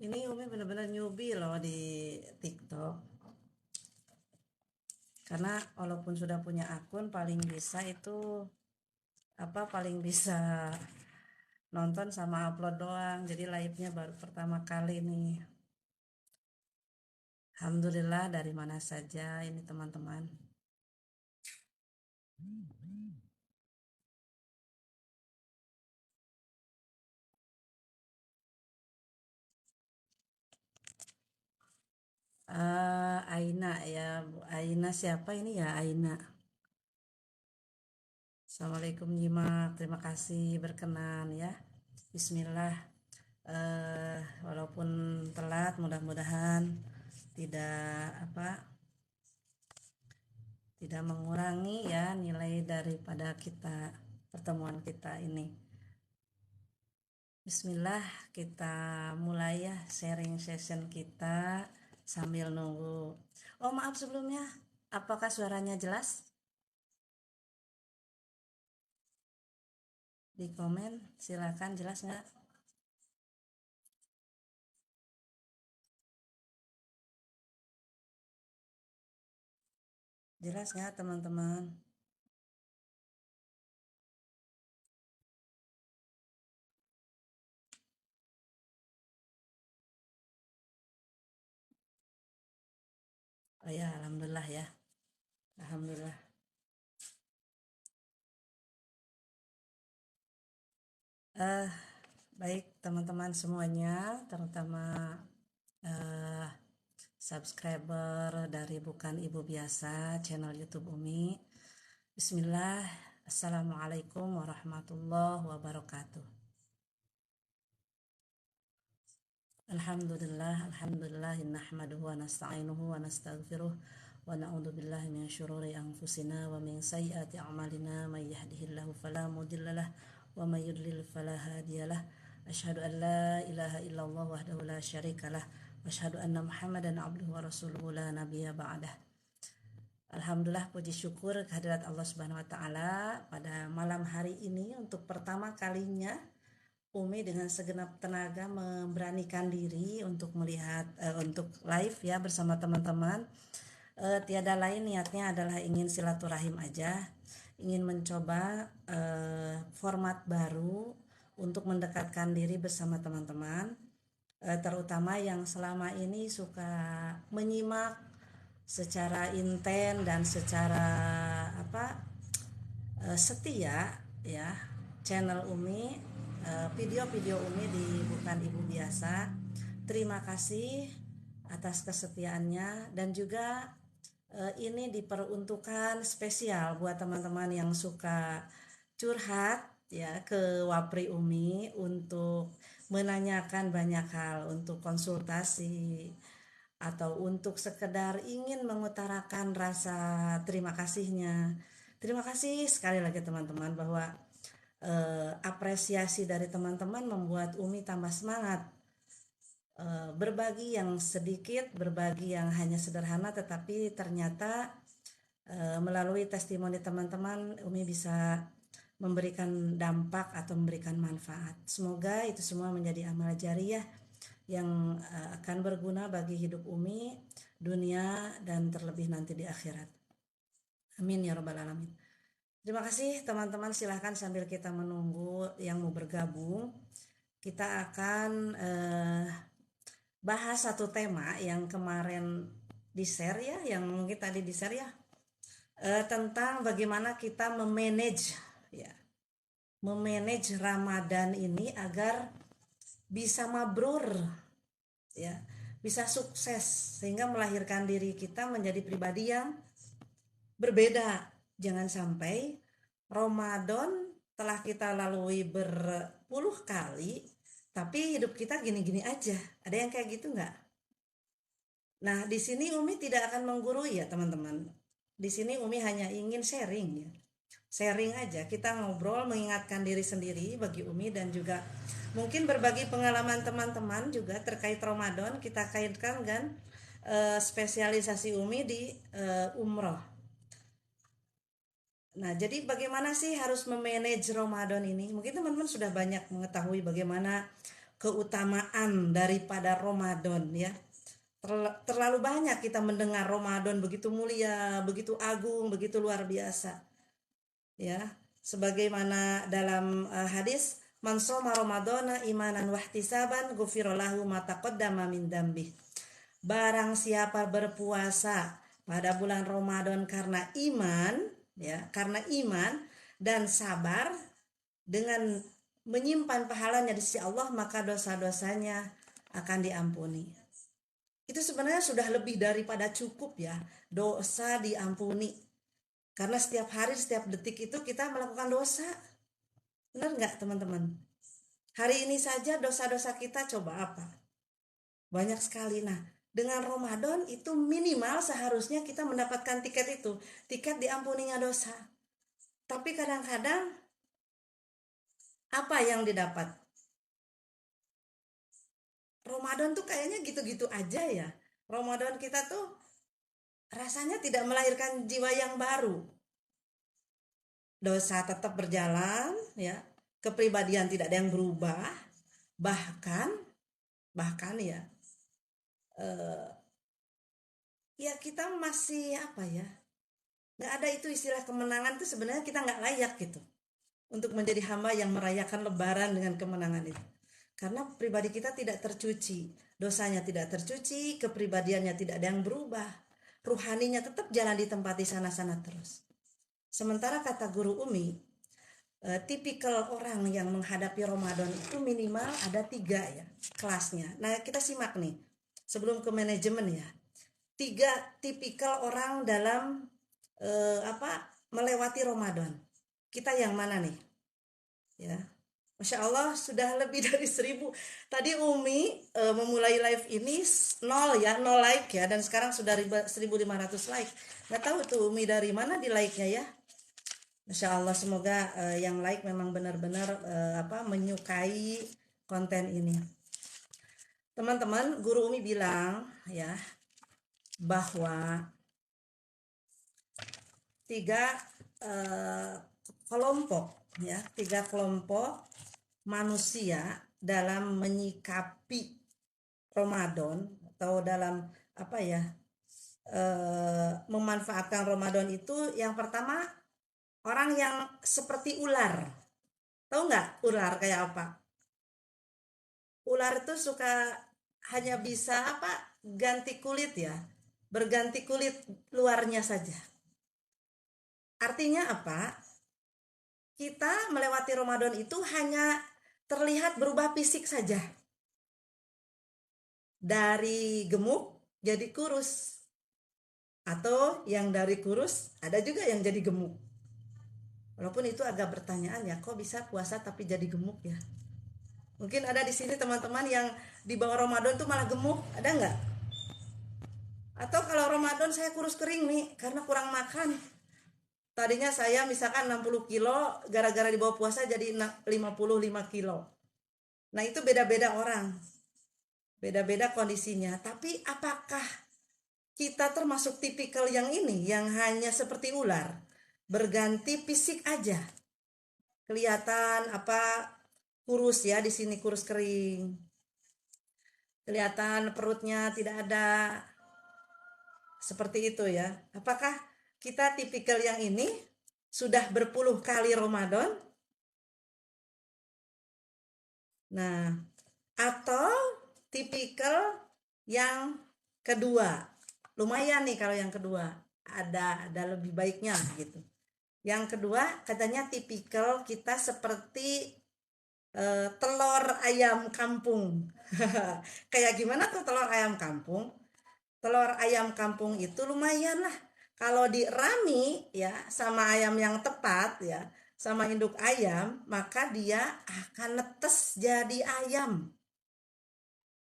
Ini Umi bener-bener newbie loh di TikTok. Karena walaupun sudah punya akun, paling bisa itu paling bisa nonton sama upload doang. Jadi live-nya baru pertama kali nih. Alhamdulillah, dari mana saja ini teman-teman. Aina ya, Bu Aina siapa ini ya Aina? Assalamualaikum Nyimak, terima kasih berkenan ya. Bismillah. Walaupun telat, mudah-mudahan tidak tidak mengurangi ya nilai daripada kita pertemuan kita ini. Bismillah, kita mulai ya sharing session kita sambil nunggu. Oh maaf sebelumnya, apakah suaranya jelas? Di komen silakan, jelas nggak? Jelas nggak teman-teman? Oh ya, alhamdulillah ya. Alhamdulillah. Eh, Baik teman-teman semuanya, terutama eh, subscriber dari Bukan Ibu Biasa channel YouTube Umi. Bismillah. Assalamualaikum warahmatullahi wabarakatuh. Alhamdulillah nahmaduhu wa nasta'inuhu wa nastaghfiruh wa na'udzu billahi min syururi anfusina wa min sayyiati a'malina may yahdihillahu fala mudhillalah wa may yudlil fala hadiyalah. Asyhadu an la ilaha illallah wahdahu la syarikalah wa asyhadu anna Muhammadan abduhu wa rasuluhu la nabiyya ba'dah. Alhamdulillah, puji syukur kehadirat Allah Subhanahu wa taala pada malam hari ini untuk pertama kalinya Umi dengan segenap tenaga memberanikan diri untuk melihat untuk live ya bersama teman-teman. Tiada lain niatnya adalah ingin silaturahim aja, ingin mencoba format baru untuk mendekatkan diri bersama teman-teman, terutama yang selama ini suka menyimak secara intens dan secara setia ya channel Umi, video-video Umi di Bukan Ibu Biasa. Terima kasih atas kesetiaannya, dan juga ini diperuntukkan spesial buat teman-teman yang suka curhat ya ke Wapri Umi untuk menanyakan banyak hal, untuk konsultasi atau untuk sekedar ingin mengutarakan rasa terima kasihnya. Terima kasih sekali lagi teman-teman, bahwa apresiasi dari teman-teman membuat Umi tambah semangat, berbagi yang sedikit, berbagi yang hanya sederhana, tetapi ternyata melalui testimoni teman-teman Umi bisa memberikan dampak atau memberikan manfaat. Semoga itu semua menjadi amal jariah yang akan berguna bagi hidup Umi, dunia, dan terlebih nanti di akhirat. Amin ya rabbal alamin. Terima kasih teman-teman, silahkan sambil kita menunggu yang mau bergabung, kita akan bahas satu tema yang kemarin di-share ya, yang mungkin tadi di-share ya, tentang bagaimana kita memanage ya, memanage Ramadan ini agar bisa mabrur ya, bisa sukses sehingga melahirkan diri kita menjadi pribadi yang berbeda. Jangan sampai Ramadan telah kita lalui berpuluh kali tapi hidup kita gini-gini aja. Ada yang kayak gitu nggak? Nah, di sini Umi tidak akan menggurui ya teman-teman. Di sini Umi hanya ingin sharing ya. Sharing aja, kita ngobrol, mengingatkan diri sendiri bagi Umi, dan juga mungkin berbagi pengalaman teman-teman juga terkait Ramadan. Kita kaitkan kan spesialisasi Umi di umroh. Nah, jadi bagaimana sih harus memanage Ramadan ini? Mungkin teman-teman sudah banyak mengetahui bagaimana keutamaan daripada Ramadan ya. Terlalu banyak kita mendengar Ramadan begitu mulia, begitu agung, begitu luar biasa. Ya, sebagaimana dalam hadis, man shoma ramadhana imanan wahtisaban ghufira lahu ma taqaddama min dzambi. Barang siapa berpuasa pada bulan Ramadan karena iman, ya, karena iman dan sabar dengan menyimpan pahalanya di sisi Allah, maka dosa-dosanya akan diampuni. Itu sebenarnya sudah lebih daripada cukup ya, dosa diampuni. Karena setiap hari, setiap detik itu kita melakukan dosa. Benar nggak teman-teman? Hari ini saja dosa-dosa kita coba apa? Banyak sekali. Nah, dengan Ramadan itu minimal seharusnya kita mendapatkan tiket itu. Tiket diampuninya dosa. Tapi kadang-kadang apa yang didapat? Ramadan tuh kayaknya gitu-gitu aja ya. Ramadan kita tuh rasanya tidak melahirkan jiwa yang baru. Dosa tetap berjalan ya. Kepribadian tidak ada yang berubah. Bahkan ya ya kita masih apa ya, nggak ada itu istilah kemenangan tuh sebenarnya kita nggak layak gitu untuk menjadi hamba yang merayakan lebaran dengan kemenangan itu. Karena pribadi kita tidak tercuci, dosanya tidak tercuci, kepribadiannya tidak ada yang berubah, ruhaninya tetap jalan di tempat di sana-sana terus. Sementara kata guru Umi, tipikal orang yang menghadapi Ramadan itu minimal ada 3 ya kelasnya. Nah kita simak nih sebelum ke manajemen ya. 3 tipikal orang dalam melewati Ramadan. Kita yang mana nih? Ya. Masya Allah sudah lebih dari 1000. Tadi Umi memulai live ini 0 ya, 0 like ya, dan sekarang sudah 1500 like. Nggak tahu tuh Umi dari mana di like-nya ya. Masya Allah, semoga yang like memang benar-benar menyukai konten ini. Teman-teman, guru Umi bilang ya bahwa 3 kelompok ya, 3 kelompok manusia dalam menyikapi Ramadan atau dalam memanfaatkan Ramadan itu. Yang pertama, orang yang seperti ular. Tahu nggak ular kayak apa? Ular itu suka hanya bisa ganti kulit ya, berganti kulit luarnya saja. Artinya apa? Kita melewati Ramadan itu hanya terlihat berubah fisik saja. Dari gemuk jadi kurus. Atau yang dari kurus ada juga yang jadi gemuk. Walaupun itu agak bertanyaan ya, kok bisa puasa tapi jadi gemuk ya? Mungkin ada di sini teman-teman yang di bawah Ramadan tuh malah gemuk, ada nggak? Atau kalau Ramadan saya kurus kering nih karena kurang makan. Tadinya saya misalkan 60 kilo, gara-gara di bawah puasa jadi 55 kilo. Nah itu beda-beda orang, beda-beda kondisinya. Tapi apakah kita termasuk tipikal yang ini, yang hanya seperti ular, berganti fisik aja, kelihatan kurus ya, di sini kurus kering, kelihatan perutnya tidak ada, seperti itu ya. Apakah kita tipikal yang ini sudah berpuluh kali Ramadan? Nah, atau tipikal yang kedua? Lumayan nih kalau yang kedua, ada lebih baiknya gitu. Yang kedua katanya tipikal kita seperti telur ayam kampung. Kayak gimana tuh telur ayam kampung? Telur ayam kampung itu lumayan lah. Kalau dirami ya sama ayam yang tepat ya, sama induk ayam, maka dia akan netes jadi ayam.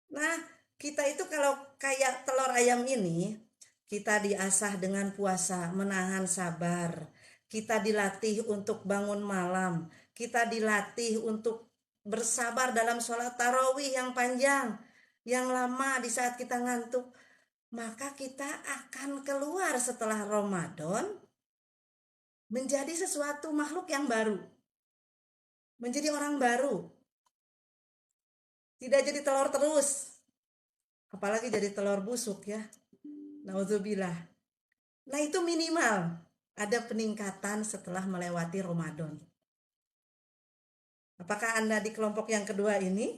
Nah, kita itu kalau kayak telur ayam ini, kita diasah dengan puasa, menahan sabar. Kita dilatih untuk bangun malam. Kita dilatih untuk bersabar dalam sholat tarawih yang panjang, yang lama di saat kita ngantuk. Maka kita akan keluar setelah Ramadan menjadi sesuatu makhluk yang baru. Menjadi orang baru. Tidak jadi telur terus, apalagi jadi telur busuk ya. Nauzubillah. Nah itu minimal ada peningkatan setelah melewati Ramadan. Apakah Anda di kelompok yang kedua ini?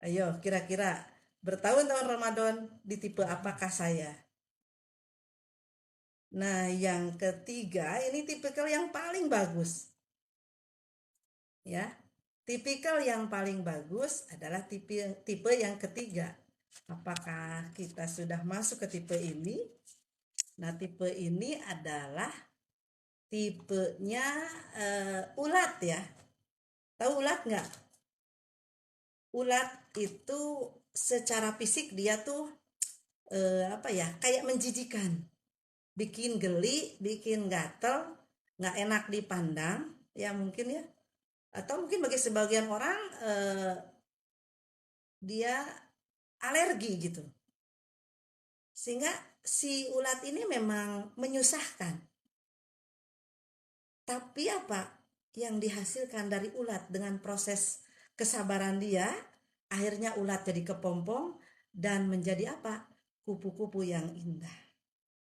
Ayo kira-kira bertahun-tahun Ramadan di tipe apakah saya? Nah yang ketiga ini tipikal yang paling bagus. Ya, tipikal yang paling bagus adalah tipe yang ketiga. Apakah kita sudah masuk ke tipe ini? Nah, tipe ini adalah tipenya ulat ya. Tahu ulat nggak? Ulat itu secara fisik dia tuh apa ya? Kayak menjijikan, bikin geli, bikin gatel, nggak enak dipandang, ya mungkin ya. Atau mungkin bagi sebagian orang dia alergi gitu. Sehingga si ulat ini memang menyusahkan. Tapi apa yang dihasilkan dari ulat dengan proses kesabaran dia, akhirnya ulat jadi kepompong dan menjadi apa? Kupu-kupu yang indah.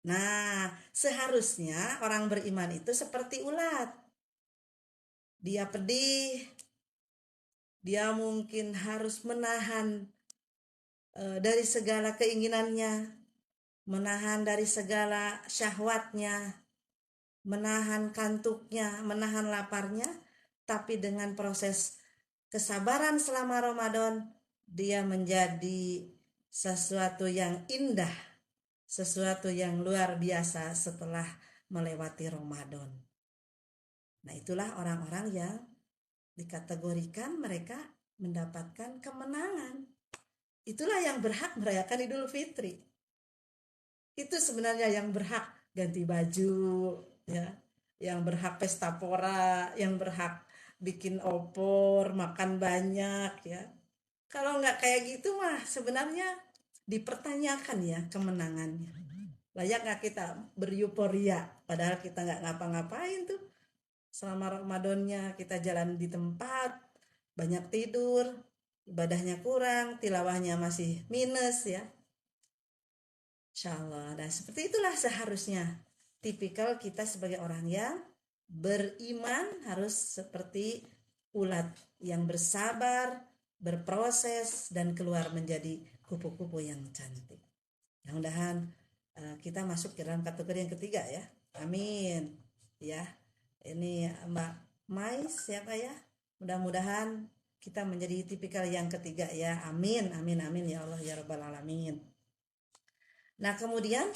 Nah, seharusnya orang beriman itu seperti ulat. Dia pedih, dia mungkin harus menahan dari segala keinginannya, menahan dari segala syahwatnya, menahan kantuknya, menahan laparnya, tapi dengan proses kesabaran selama Ramadan, dia menjadi sesuatu yang indah, sesuatu yang luar biasa setelah melewati Ramadan. Nah, itulah orang-orang yang dikategorikan mereka mendapatkan kemenangan. Itulah yang berhak merayakan Idul Fitri. Itu sebenarnya yang berhak ganti baju, ya, yang berhak pesta pora, yang berhak bikin opor, makan banyak, ya. Kalau nggak kayak gitu mah sebenarnya dipertanyakan ya kemenangannya. Layak nggak kita beryuforia padahal kita nggak ngapa-ngapain tuh selama Ramadannya, kita jalan di tempat, banyak tidur, ibadahnya kurang, tilawahnya masih minus ya. Insya Allah. Dan seperti itulah seharusnya tipikal kita sebagai orang yang beriman, harus seperti ulat yang bersabar, berproses, dan keluar menjadi kupu-kupu yang cantik. Mudah-mudahan kita masuk ke dalam kategori yang ketiga ya. Amin. Ya, ini Mbak Mai siapa ya? Mudah-mudahan kita menjadi tipikal yang ketiga ya. Amin, amin, amin ya Allah ya Rabbal Alamin. Nah, kemudian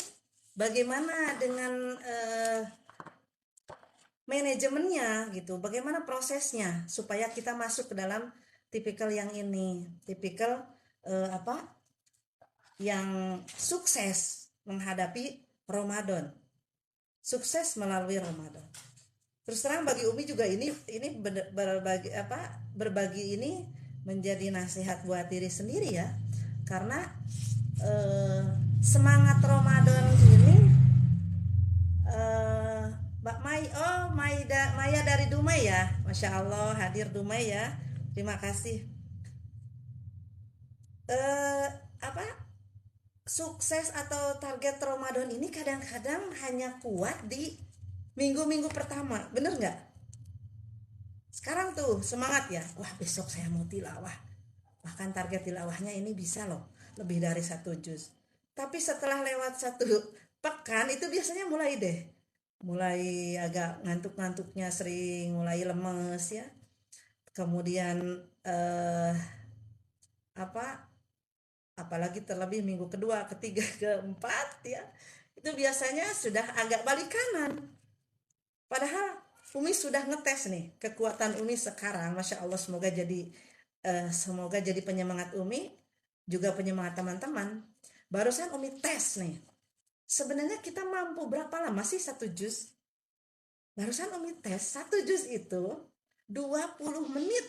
bagaimana dengan manajemennya gitu? Bagaimana prosesnya supaya kita masuk ke dalam tipikal yang ini, tipikal apa? Yang sukses menghadapi Ramadan. Sukses melalui Ramadan. Terus terang bagi Umi juga ini berbagi apa? Berbagi ini menjadi nasihat buat diri sendiri ya. Karena semangat Ramadan ini Mbak Mai, oh Maya dari Dumai ya, Masya Allah hadir Dumai ya, terima kasih. Apa sukses atau target Ramadan ini kadang-kadang hanya kuat di minggu-minggu pertama, bener nggak? Sekarang tuh semangat ya, wah besok saya mau tilawah, bahkan target tilawahnya ini bisa loh lebih dari 1 juz. Tapi setelah lewat 1 pekan itu biasanya mulai deh, mulai agak ngantuk-ngantuknya sering, mulai lemes ya. Kemudian apa apalagi terlebih minggu kedua, ketiga, keempat ya. Itu biasanya sudah agak balik kanan. Padahal Umi sudah ngetes nih kekuatan Umi sekarang, Masya Allah, semoga jadi penyemangat Umi, juga penyemangat teman-teman. Barusan Umi tes nih, sebenarnya kita mampu berapa lama sih 1 juz? Barusan Umi tes 1 juz itu 20 menit.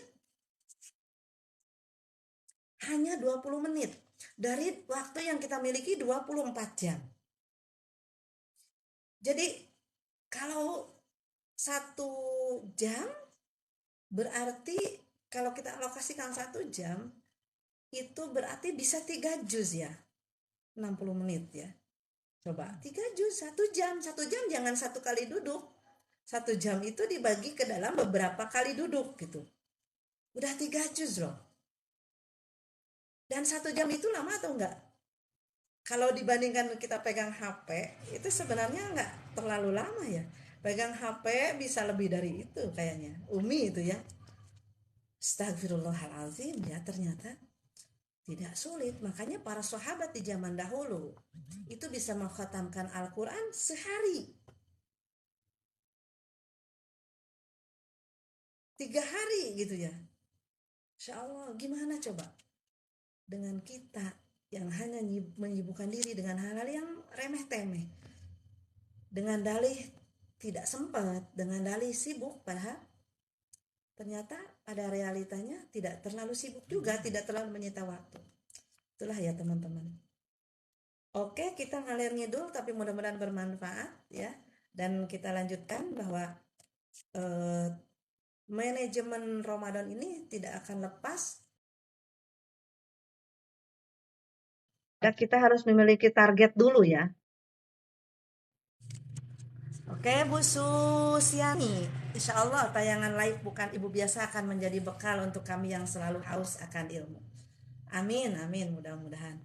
Hanya 20 menit dari waktu yang kita miliki 24 jam. Jadi kalau 1 jam berarti Kalau kita alokasikan 1 jam, itu berarti bisa 3 juz ya, 60 menit ya. Coba 3 juz, 1 jam, 1 jam jangan 1 kali duduk. 1 jam itu dibagi ke dalam beberapa kali duduk gitu. Udah 3 juz loh. Dan 1 jam itu lama atau enggak? Kalau dibandingkan kita pegang HP, itu sebenarnya enggak terlalu lama ya. Pegang HP bisa lebih dari itu kayaknya. Umi itu ya. Astagfirullahaladzim ya, ternyata tidak sulit. Makanya para sahabat di zaman dahulu itu bisa mengkhatamkan Al-Quran sehari, 3 hari gitu ya. Insya Allah, gimana coba dengan kita yang hanya menyibukkan diri dengan hal-hal yang remeh-temeh, dengan dalih tidak sempat, dengan dalih sibuk, padahal ternyata pada realitanya tidak terlalu sibuk juga, tidak terlalu menyita waktu. Itulah ya teman-teman. Oke, kita ngalir ngidul tapi mudah-mudahan bermanfaat ya. Dan kita lanjutkan bahwa manajemen Ramadan ini tidak akan lepas. Dan kita harus memiliki target dulu ya. Oke, Bu Susiani, insya Allah tayangan live Bukan Ibu Biasa akan menjadi bekal untuk kami yang selalu haus akan ilmu. Amin, amin, mudah-mudahan.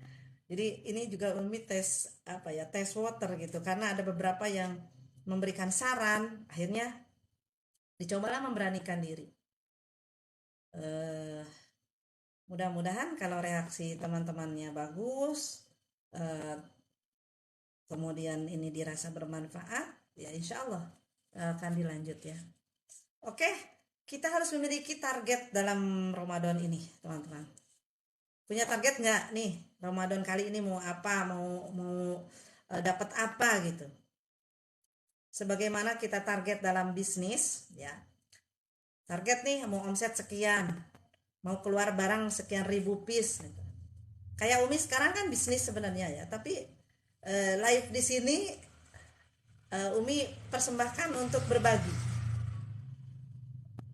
Jadi ini juga Umi tes apa ya, tes water gitu, karena ada beberapa yang memberikan saran, akhirnya dicobalah memberanikan diri. Mudah-mudahan kalau reaksi teman-temannya bagus, kemudian ini dirasa bermanfaat, ya insya Allah akan dilanjut ya. Oke, kita harus memiliki target dalam Ramadan ini, teman-teman. Punya target nggak nih, Ramadan kali ini mau apa, mau dapat apa gitu. Sebagaimana kita target dalam bisnis, ya. Target nih mau omset sekian, mau keluar barang sekian ribu piece. Gitu. Kayak Umi sekarang kan bisnis sebenarnya ya, tapi live di sini Umi persembahkan untuk berbagi.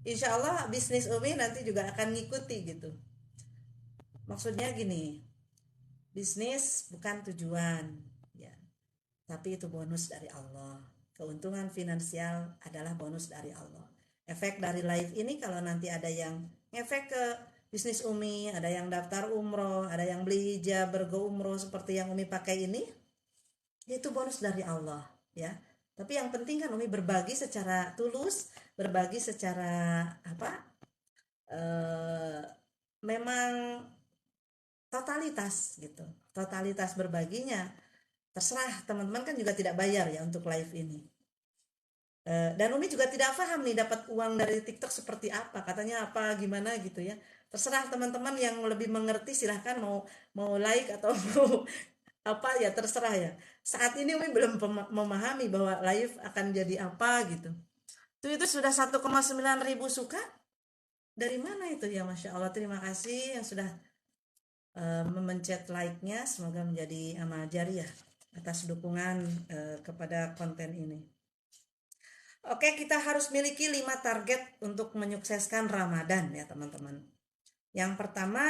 Insya Allah bisnis Umi nanti juga akan ngikuti gitu. Maksudnya gini, bisnis bukan tujuan, ya, tapi itu bonus dari Allah. Keuntungan finansial adalah bonus dari Allah. Efek dari live ini kalau nanti ada yang efek ke bisnis Umi, ada yang daftar umroh, ada yang beli hijab, bergo umroh seperti yang Umi pakai ini, itu bonus dari Allah, ya. Tapi yang penting kan Umi berbagi secara tulus, berbagi secara apa? Memang totalitas gitu. Totalitas berbaginya terserah teman-teman, kan juga tidak bayar ya untuk live ini. Dan Umi juga tidak paham nih dapat uang dari TikTok seperti apa, katanya apa gimana gitu ya. Terserah teman-teman yang lebih mengerti, silahkan mau like atau mau apa ya, terserah ya. Saat ini Umi belum memahami bahwa live akan jadi apa gitu. Itu sudah 1,9 ribu suka. Dari mana itu ya, Masya Allah. Terima kasih yang sudah memencet like-nya, semoga menjadi amal jariah atas dukungan kepada konten ini. Oke, kita harus miliki 5 target untuk menyukseskan Ramadan ya teman-teman. Yang pertama,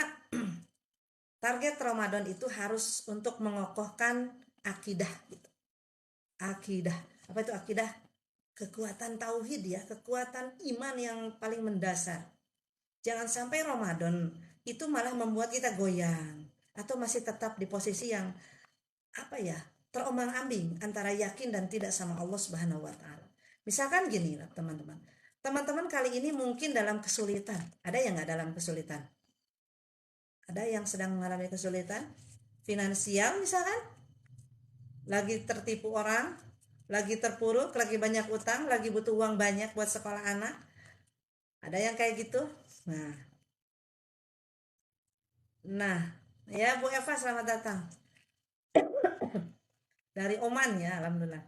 target Ramadan itu harus untuk mengokohkan akidah gitu. Akidah, apa itu akidah? Kekuatan tauhid ya, kekuatan iman yang paling mendasar. Jangan sampai Ramadan itu malah membuat kita goyang atau masih tetap di posisi yang apa ya, terombang-ambing antara yakin dan tidak sama Allah Subhanahu wa taala. Misalkan gini lah teman-teman. Teman-teman kali ini mungkin dalam kesulitan. Ada yang nggak dalam kesulitan? Ada yang sedang mengalami kesulitan finansial misalkan, lagi tertipu orang, lagi terpuruk, lagi banyak utang, lagi butuh uang banyak buat sekolah anak. Ada yang kayak gitu? Nah, nah, ya Bu Eva selamat datang dari Oman ya, alhamdulillah.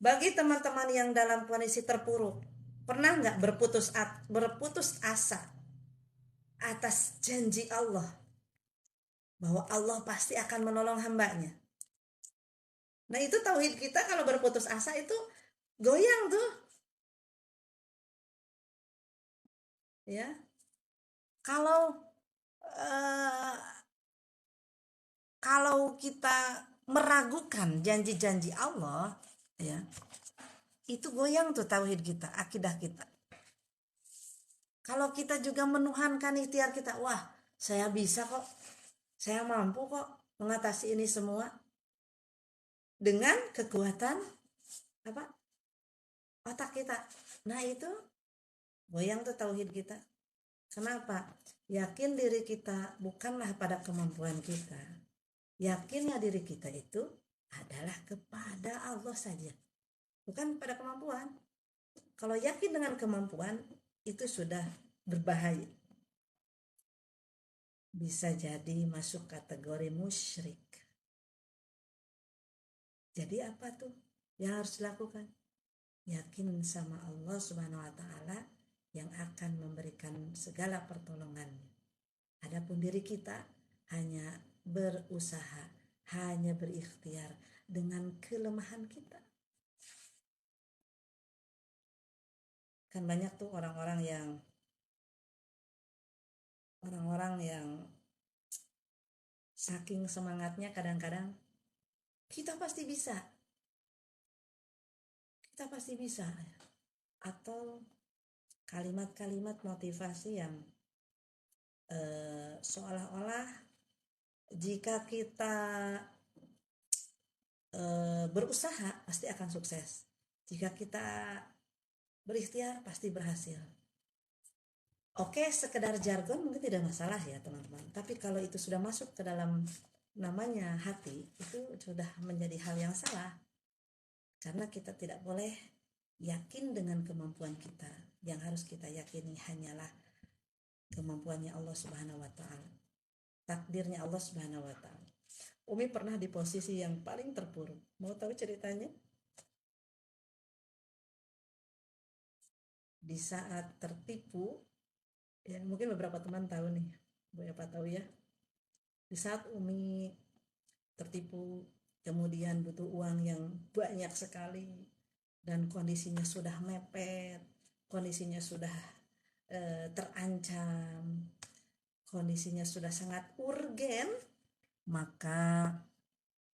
Bagi teman-teman yang dalam kondisi terpuruk, pernah nggak berputus asa atas janji Allah bahwa Allah pasti akan menolong hambanya? Nah itu tauhid kita, kalau berputus asa itu goyang tuh, ya. Kalau eh, kalau kita meragukan janji-janji Allah, ya, itu goyang tuh tauhid kita, akidah kita. Kalau kita juga menuhankan ikhtiar kita, wah, saya bisa kok, saya mampu kok mengatasi ini semua dengan kekuatan apa? Otak kita. Nah, itu goyang tuh tauhid kita. Kenapa? Yakin diri kita bukanlah pada kemampuan kita. Yakinnya diri kita itu adalah kepada Allah saja, bukan pada kemampuan. Kalau yakin dengan kemampuan, itu sudah berbahaya. Bisa jadi masuk kategori musyrik. Jadi apa tuh yang harus dilakukan? Yakin sama Allah Subhanahu wa taala yang akan memberikan segala pertolongannya. Adapun diri kita hanya berusaha, hanya berikhtiar dengan kelemahan kita. Kan banyak tuh orang-orang yang saking semangatnya kadang-kadang kita pasti bisa, kita pasti bisa, atau kalimat-kalimat motivasi yang seolah-olah jika kita berusaha pasti akan sukses, jika kita berikhtiar pasti berhasil. Oke, sekedar jargon mungkin tidak masalah ya teman-teman, tapi kalau itu sudah masuk ke dalam namanya hati, itu sudah menjadi hal yang salah. Karena kita tidak boleh yakin dengan kemampuan kita. Yang harus kita yakini hanyalah kemampuannya Allah Subhanahu wa taala. Takdirnya Allah Subhanahu wa taala. Umi pernah di posisi yang paling terpuruk. Mau tahu ceritanya? Di saat tertipu, ya mungkin beberapa teman tahu nih, beberapa tahu ya. Di saat Umi tertipu, kemudian butuh uang yang banyak sekali, dan kondisinya sudah mepet, kondisinya sudah terancam, kondisinya sudah sangat urgen, maka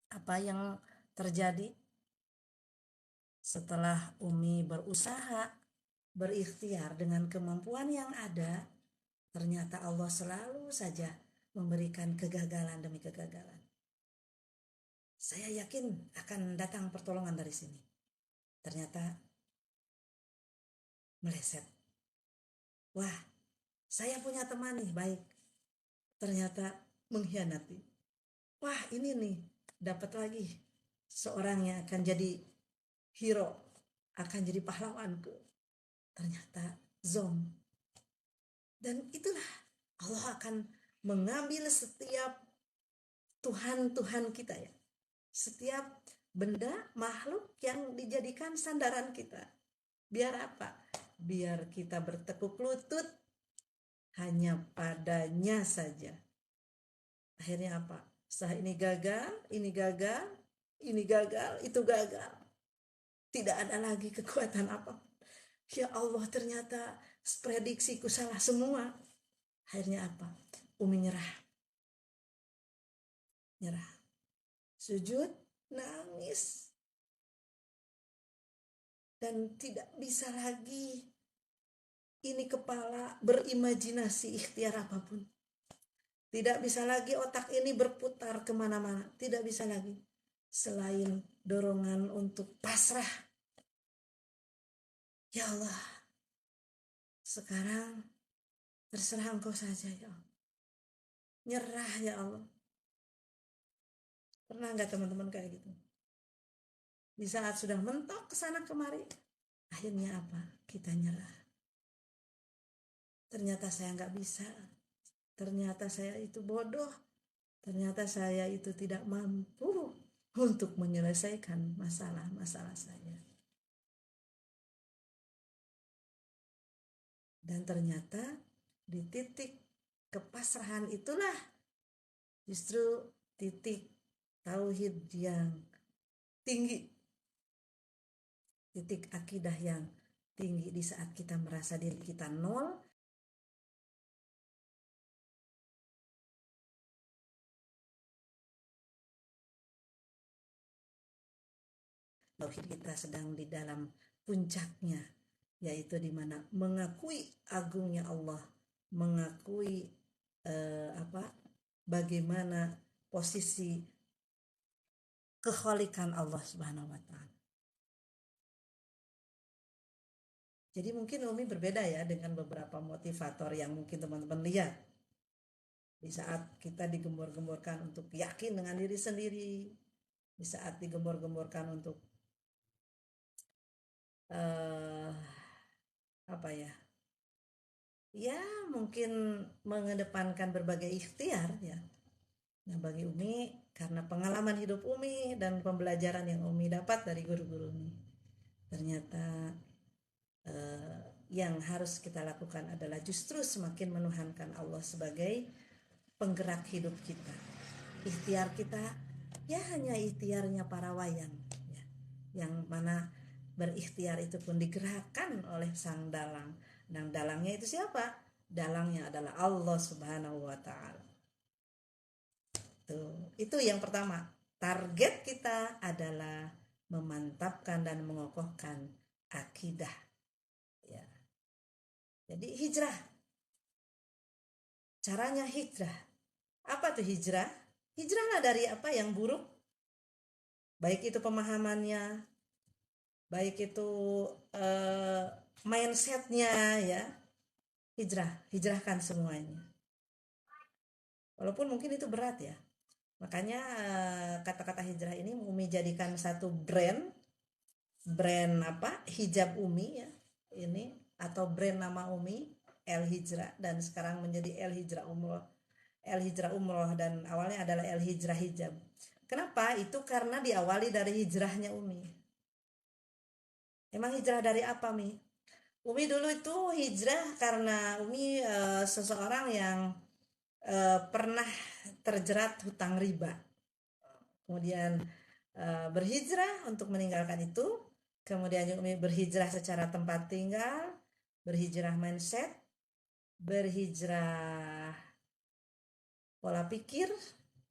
apa yang terjadi? Setelah Umi berusaha, berikhtiar dengan kemampuan yang ada, ternyata Allah selalu saja memberikan kegagalan demi kegagalan. Saya yakin akan datang pertolongan dari sini. Ternyata meleset. Wah, saya punya teman nih, baik. Ternyata mengkhianati. Wah, ini nih, dapat lagi seorang yang akan jadi hero, akan jadi pahlawanku. Ternyata zom. Dan itulah Allah akan mengambil setiap Tuhan-Tuhan kita ya. Setiap benda, makhluk yang dijadikan sandaran kita. Biar apa? Biar kita bertekuk lutut hanya padanya saja. Akhirnya apa? Setelah ini gagal, ini gagal, ini gagal, itu gagal. Tidak ada lagi kekuatan apa. Ya Allah, ternyata prediksiku salah semua. Akhirnya apa? Umi nyerah. Nyerah. Sujud, nangis. Dan tidak bisa lagi ini kepala berimajinasi ikhtiar apapun. Tidak bisa lagi otak ini berputar kemana-mana. Tidak bisa lagi. Selain dorongan untuk pasrah. Ya Allah, sekarang terserah Engkau saja ya Allah. Nyerah ya Allah. Pernah nggak teman-teman kayak gitu? Di saat sudah mentok ke sana kemari, akhirnya apa? Kita nyerah. Ternyata saya nggak bisa. Ternyata saya itu bodoh. Ternyata saya itu tidak mampu untuk menyelesaikan masalah-masalah saya. Dan ternyata di titik kepasrahan itulah justru titik tauhid yang tinggi, titik akidah yang tinggi. Di saat kita merasa diri kita nol, tauhid kita sedang di dalam puncaknya, yaitu di mana mengakui agungnya Allah, mengakui bagaimana posisi kekhalikan Allah Subhanahu wa taala. Jadi mungkin Umi berbeda ya dengan beberapa motivator yang mungkin teman-teman lihat. Di saat kita digembor-gemborkan untuk yakin dengan diri sendiri, di saat digembor-gemborkan untuk ya mungkin mengedepankan berbagai ikhtiar ya. Nah bagi Umi, karena pengalaman hidup Umi dan pembelajaran yang Umi dapat dari guru-guru Umi, ternyata yang harus kita lakukan adalah justru semakin menuhankan Allah sebagai penggerak hidup kita. Ikhtiar kita ya hanya ikhtiarnya para wayang ya, yang mana berikhtiar itu pun digerakkan oleh sang dalang. Dan dalangnya itu siapa? Dalangnya adalah Allah Subhanahu wa taala. Itu yang pertama. Target kita adalah memantapkan dan mengokohkan akidah. Ya. Jadi hijrah. Caranya hijrah. Apa tuh hijrah? Hijrahlah dari apa yang buruk. Baik itu pemahamannya, baik itu mindsetnya ya. Hijrahkan semuanya. Walaupun mungkin itu berat ya. Makanya kata-kata hijrah ini Umi jadikan satu brand hijab Umi ya ini, atau brand nama Umi El Hijrah, dan sekarang menjadi El Hijrah Umroh dan awalnya adalah El Hijrah Hijab. Kenapa? Itu karena diawali dari hijrahnya Umi. Emang hijrah dari apa Mi? Umi dulu itu hijrah karena Umi seseorang yang pernah terjerat hutang riba, kemudian berhijrah untuk meninggalkan itu. Kemudian Umi berhijrah secara tempat tinggal, berhijrah mindset, berhijrah pola pikir,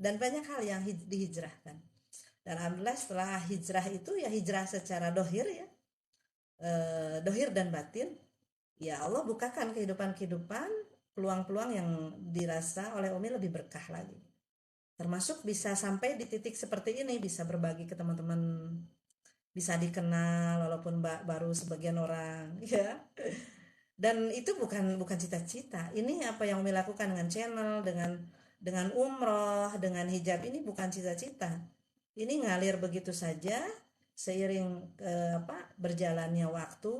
dan banyak hal yang dihijrahkan. Dan alhamdulillah setelah hijrah itu ya hijrah secara dohir ya, dohir dan batin. Ya Allah bukakan kehidupan, peluang-peluang yang dirasa oleh Umi lebih berkah lagi. Termasuk bisa sampai di titik seperti ini, bisa berbagi ke teman-teman, bisa dikenal walaupun baru sebagian orang ya. Dan itu bukan cita-cita. Ini apa yang Umi lakukan dengan channel, dengan umroh, dengan hijab, ini bukan cita-cita. Ini ngalir begitu saja seiring berjalannya waktu.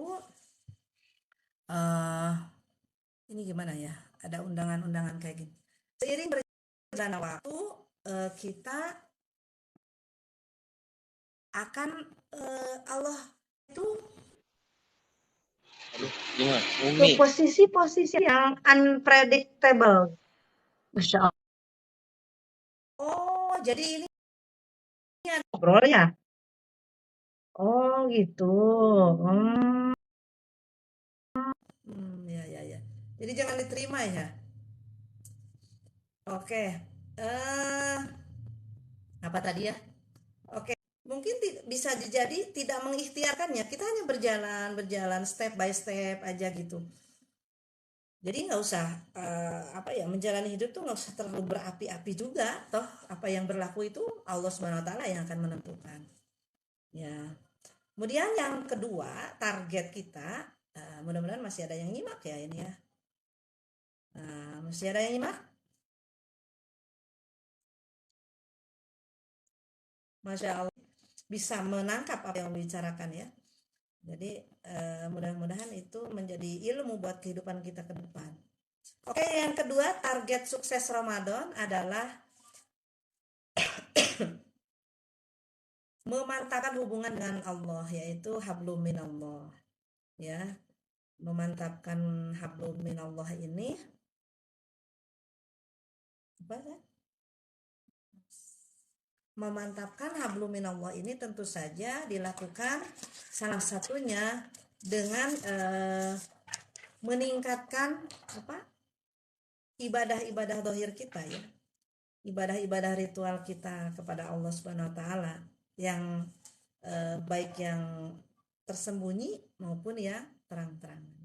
Ini gimana ya? Ada undangan-undangan kayak gini. Seiring berjalannya waktu kita akan Allah itu ke posisi-posisi yang unpredictable. Masya Allah. Oh, jadi ini ngobrol ya? Oh, gitu. Ya. Jadi jangan diterima ya. Oke. Apa tadi ya? Oke. Mungkin bisa jadi tidak mengikhtiarkannya. Kita hanya berjalan step by step aja gitu. Jadi nggak usah menjalani hidup tuh nggak usah terlalu berapi-api juga. Toh apa yang berlaku itu Allah Subhanahu Wa Taala yang akan menentukan. Ya. Kemudian yang kedua, target kita, mudah-mudahan masih ada yang nyimak ya ini ya. Masih ada yang nyimak? Masya Allah, bisa menangkap apa yang dibicarakan ya. Jadi mudah-mudahan itu menjadi ilmu buat kehidupan kita ke depan. Oke, yang kedua, target sukses Ramadan adalah memantapkan hubungan dengan Allah, yaitu hablum minallah. Ya, memantapkan hablum minallah ini apa ya? Memantapkan hablum minallah ini tentu saja dilakukan salah satunya dengan meningkatkan ibadah-ibadah dohir kita ya, ibadah-ibadah ritual kita kepada Allah Subhanahu Wa Taala yang baik yang tersembunyi maupun yang terang-terangan.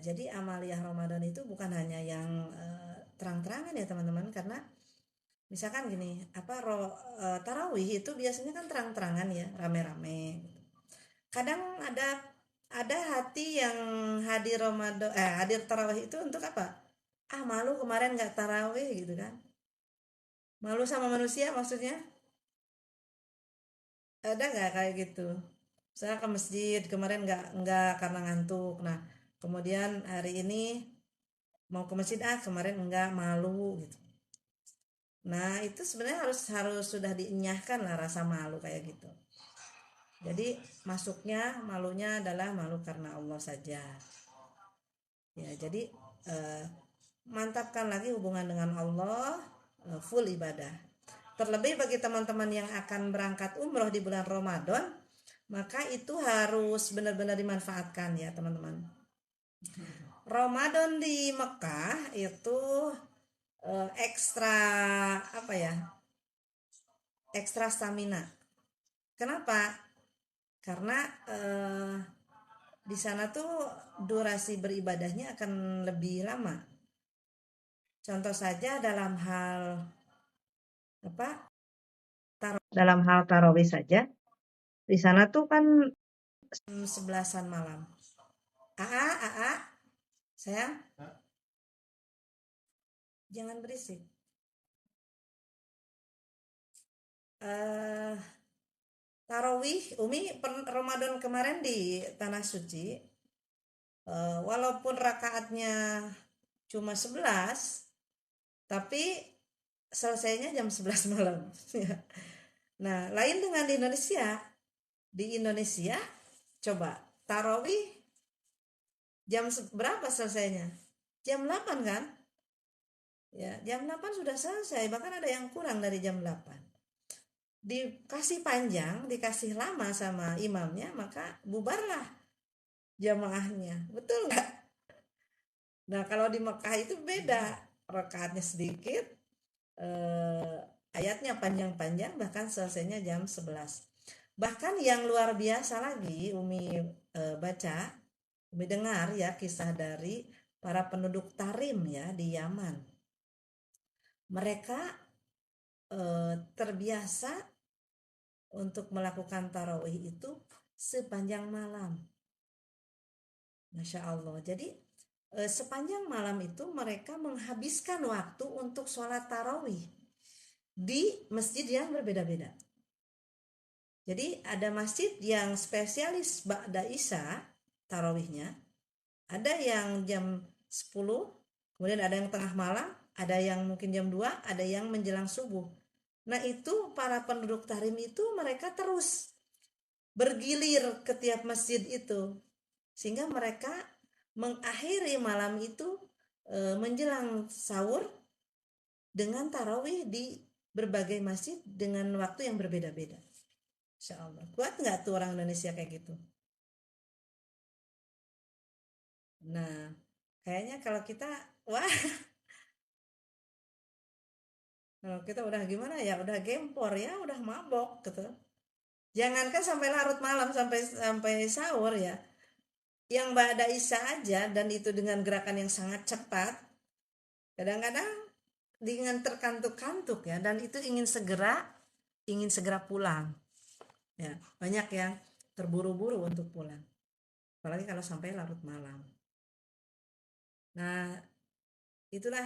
Jadi amaliyah Ramadan itu bukan hanya yang terang-terangan ya teman-teman, karena misalkan gini, tarawih itu biasanya kan terang-terangan ya, rame-rame. Kadang ada hati yang hadir tarawih itu untuk apa? Ah, malu kemarin nggak tarawih gitu kan? Malu sama manusia maksudnya? Ada nggak kayak gitu? Saya ke masjid kemarin nggak karena ngantuk. Nah, kemudian hari ini mau ke masjid, kemarin nggak, malu gitu. Nah, itu sebenarnya harus harus sudah dienyahkan lah rasa malu kayak gitu. Jadi masuknya malunya adalah malu karena Allah saja. Ya, jadi eh, mantapkan lagi hubungan dengan Allah, full ibadah. Terlebih bagi teman-teman yang akan berangkat umroh di bulan Ramadan, maka itu harus benar-benar dimanfaatkan ya teman-teman. Ramadan di Mekah itu ekstra apa ya? Ekstra stamina. Kenapa? Karena di sana tuh durasi beribadahnya akan lebih lama. Contoh saja dalam hal apa? Dalam hal tarawih saja, di sana tuh kan 11-an malam. Aa, sayang, jangan berisik. eh Tarawih, Umi Ramadan kemarin di Tanah Suci, walaupun rakaatnya cuma 11, tapi selesainya jam 11 malam. Nah, lain dengan di Indonesia. Di Indonesia, coba tarawih jam berapa selesainya? Jam 8 kan? Ya, jam 8 sudah selesai, bahkan ada yang kurang dari jam 8. Dikasih panjang, dikasih lama sama imamnya, maka bubarlah jamaahnya. Betul nggak? Nah, kalau di Mekah itu beda. Rakaatnya sedikit, eh, ayatnya panjang-panjang, bahkan selesainya jam 11. Bahkan yang luar biasa lagi, Umi baca, Umi dengar ya kisah dari para penduduk Tarim ya di Yaman. Mereka terbiasa untuk melakukan tarawih itu sepanjang malam. Masya Allah. Jadi sepanjang malam itu mereka menghabiskan waktu untuk sholat tarawih di masjid yang berbeda-beda. Jadi ada masjid yang spesialis ba'da isya tarawihnya, ada yang jam 10, kemudian ada yang tengah malam, ada yang mungkin jam 2, ada yang menjelang subuh. Nah, itu para penduduk Tarim itu mereka terus bergilir ke tiap masjid itu, sehingga mereka mengakhiri malam itu menjelang sahur dengan tarawih di berbagai masjid dengan waktu yang berbeda-beda. Insya Allah. Kuat nggak tuh orang Indonesia kayak gitu? Nah, kayaknya kalau kita, wah, kalau kita udah gimana ya, udah gempor ya, udah mabok gitu. Jangankan sampai larut malam, sampai sampai sahur ya. Yang ba'da isya aja, dan itu dengan gerakan yang sangat cepat, kadang-kadang dengan terkantuk-kantuk ya, dan itu ingin segera pulang ya, banyak yang terburu-buru untuk pulang, apalagi kalau sampai larut malam. Nah, itulah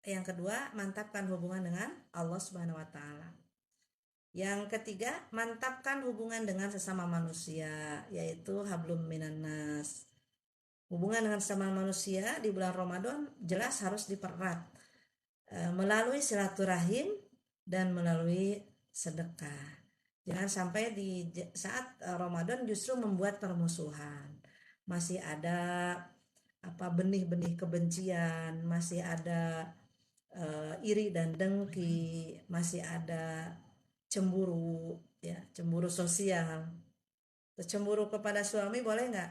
yang kedua, mantapkan hubungan dengan Allah Subhanahu wa taala. Yang ketiga, mantapkan hubungan dengan sesama manusia, yaitu hablum minannas. Hubungan dengan sesama manusia di bulan Ramadan jelas harus dipererat melalui silaturahim dan melalui sedekah. Jangan sampai di saat Ramadan justru membuat permusuhan. Masih ada benih-benih kebencian, masih ada iri dan dengki, masih ada cemburu ya, cemburu sosial. Cemburu kepada suami boleh nggak?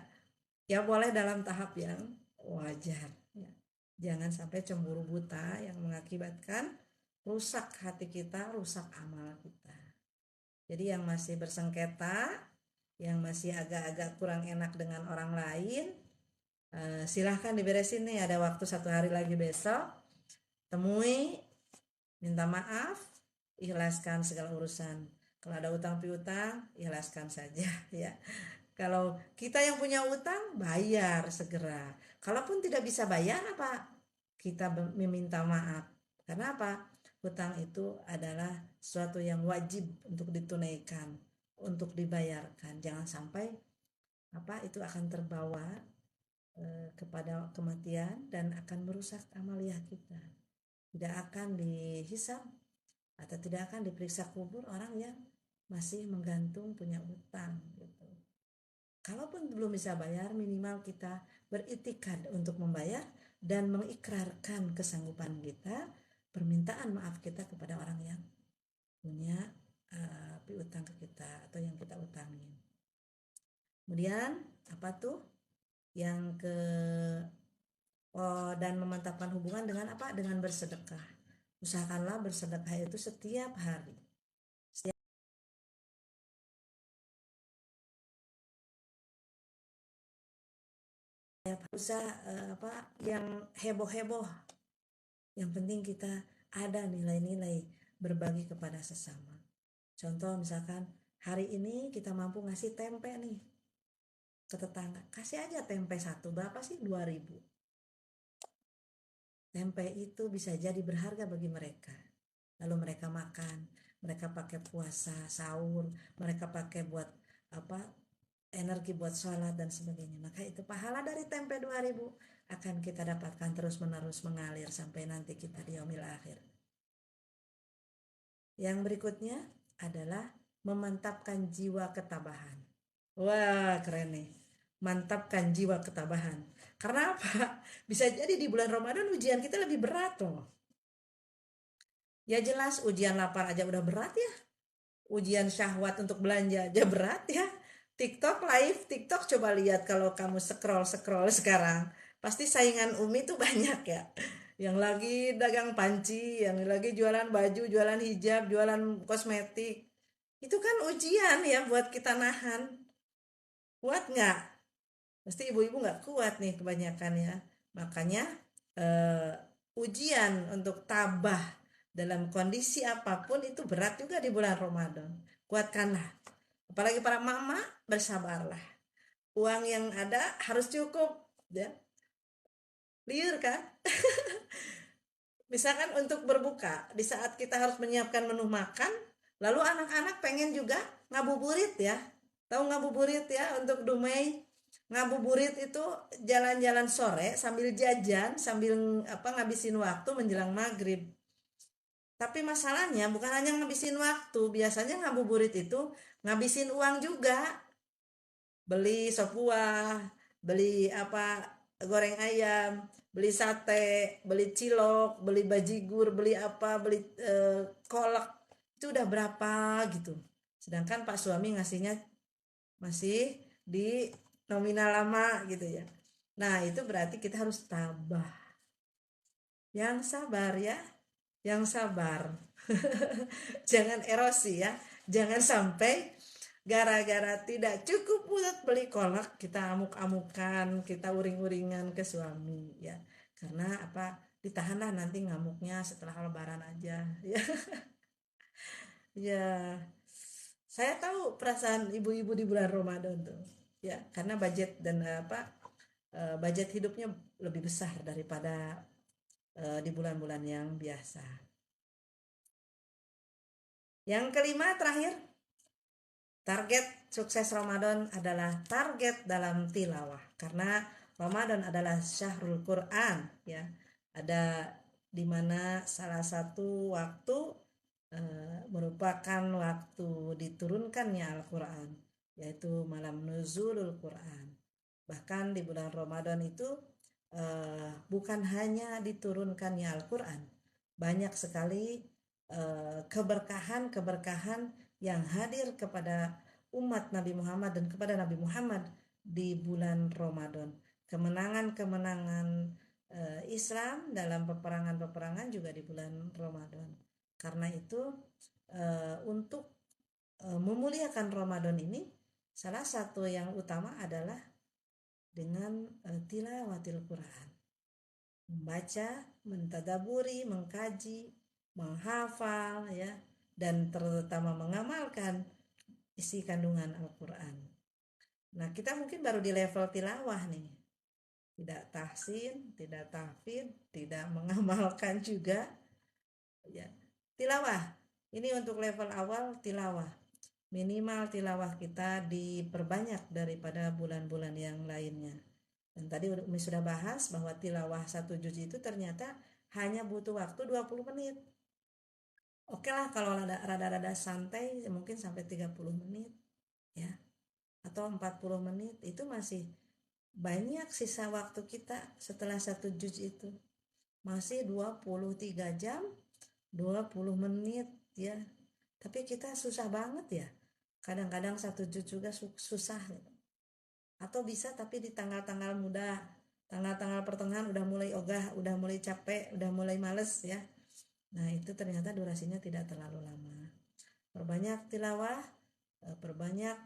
Ya boleh dalam tahap yang wajar ya. Jangan sampai cemburu buta yang mengakibatkan rusak hati kita, rusak amal kita. Jadi yang masih bersengketa, yang masih agak-agak kurang enak dengan orang lain, silahkan diberesin nih, ada waktu 1 hari lagi besok, temui, minta maaf, ikhlaskan segala urusan. Kalau ada utang piutang, ikhlaskan saja ya. Kalau kita yang punya utang, bayar segera. Kalaupun tidak bisa bayar, apa? Kita meminta maaf. Karena apa? Hutang itu adalah sesuatu yang wajib untuk ditunaikan, untuk dibayarkan. Jangan sampai apa itu akan terbawa kepada kematian dan akan merusak amaliyah kita. Tidak akan dihisab atau tidak akan diperiksa kubur orang yang masih menggantung punya utang gitu. Kalaupun belum bisa bayar, minimal kita beritikad untuk membayar dan mengikrarkan kesanggupan kita, permintaan maaf kita kepada orang yang punya piutang ke kita atau yang kita utangi. Kemudian apa tuh? Yang ke dan memantapkan hubungan dengan apa? Dengan bersedekah. Usahakanlah bersedekah itu setiap hari. Setiap usah apa yang heboh-heboh. Yang penting kita ada nilai-nilai berbagi kepada sesama. Contoh misalkan hari ini kita mampu ngasih tempe nih ke tetangga. Kasih aja tempe satu. Berapa sih? 2.000. Tempe itu bisa jadi berharga bagi mereka. Lalu mereka makan, mereka pakai puasa, sahur, mereka pakai buat apa? Energi buat sholat dan sebagainya. Maka itu pahala dari tempe 2.000 akan kita dapatkan terus-menerus mengalir sampai nanti kita di yaumil akhir. Yang berikutnya adalah memantapkan jiwa ketabahan. Wah, keren nih. Mantapkan jiwa ketabahan. Karena apa? Bisa jadi di bulan Ramadan ujian kita lebih berat loh. Ya jelas ujian lapar aja udah berat ya. Ujian syahwat untuk belanja aja berat ya. TikTok live, TikTok coba lihat kalau kamu scroll-scroll sekarang. Pasti saingan Umi tuh banyak ya. Yang lagi dagang panci, yang lagi jualan baju, jualan hijab, jualan kosmetik. Itu kan ujian ya buat kita nahan. Kuat nggak? Pasti ibu-ibu nggak kuat nih kebanyakan ya. Makanya eh, ujian untuk tabah dalam kondisi apapun itu berat juga di bulan Ramadan. Kuatkanlah. Apalagi para mama, bersabarlah. Uang yang ada harus cukup, ya. Liur kan? Misalkan untuk berbuka, di saat kita harus menyiapkan menu makan, lalu anak-anak pengen juga ngabuburit ya. Tahu ngabuburit ya untuk Dumai? Ngabuburit itu jalan-jalan sore sambil jajan, sambil apa ngabisin waktu menjelang maghrib. Tapi masalahnya bukan hanya ngabisin waktu, biasanya ngabuburit itu ngabisin uang juga. Beli sop buah, beli apa goreng ayam, beli sate, beli cilok, beli bajigur, beli apa, beli kolak. Itu udah berapa gitu. Sedangkan Pak suami ngasihnya masih di nominal lama gitu ya. Nah, itu berarti kita harus tabah. Yang sabar ya, yang sabar. Jangan erosi ya. Jangan sampai gara-gara tidak cukup buat beli kolak kita amuk-amukan, kita uring-uringan ke suami ya. Karena apa? Ditahanlah nanti ngamuknya setelah lebaran aja ya. Ya, saya tahu perasaan ibu-ibu di bulan Ramadan tuh. Ya, karena budget dan apa budget hidupnya lebih besar daripada di bulan-bulan yang biasa. Yang kelima terakhir, target sukses Ramadan adalah target dalam tilawah. Karena Ramadan adalah syahrul Quran ya. Ada di mana salah satu waktu merupakan waktu diturunkannya Al-Quran, yaitu malam nuzulul Quran. Bahkan di bulan Ramadan itu bukan hanya diturunkannya Al-Quran, banyak sekali keberkahan-keberkahan yang hadir kepada umat Nabi Muhammad dan kepada Nabi Muhammad di bulan Ramadan. Kemenangan-kemenangan Islam dalam peperangan-peperangan juga di bulan Ramadan. Karena itu untuk memuliakan Ramadan ini salah satu yang utama adalah dengan tilawatil Quran, membaca, mentadaburi, mengkaji, menghafal ya, dan terutama mengamalkan isi kandungan Al-Quran. Nah, kita mungkin baru di level tilawah nih, tidak tahsin, tidak tahfidz, tidak mengamalkan juga ya. Tilawah ini untuk level awal tilawah, minimal tilawah kita diperbanyak daripada bulan-bulan yang lainnya. Dan tadi Umi sudah bahas bahwa tilawah satu juz itu ternyata hanya butuh waktu 20 menit. Oke lah kalau rada-rada santai mungkin sampai 30 menit ya, atau 40 menit, itu masih banyak sisa waktu kita setelah satu juz itu. Masih 23 jam 20 menit ya. Tapi kita susah banget ya. Kadang-kadang satu juz juga susah. Atau bisa tapi di tanggal-tanggal muda, tanggal-tanggal pertengahan udah mulai ogah, udah mulai capek, udah mulai males ya. Nah itu ternyata durasinya tidak terlalu lama. Perbanyak tilawah, perbanyak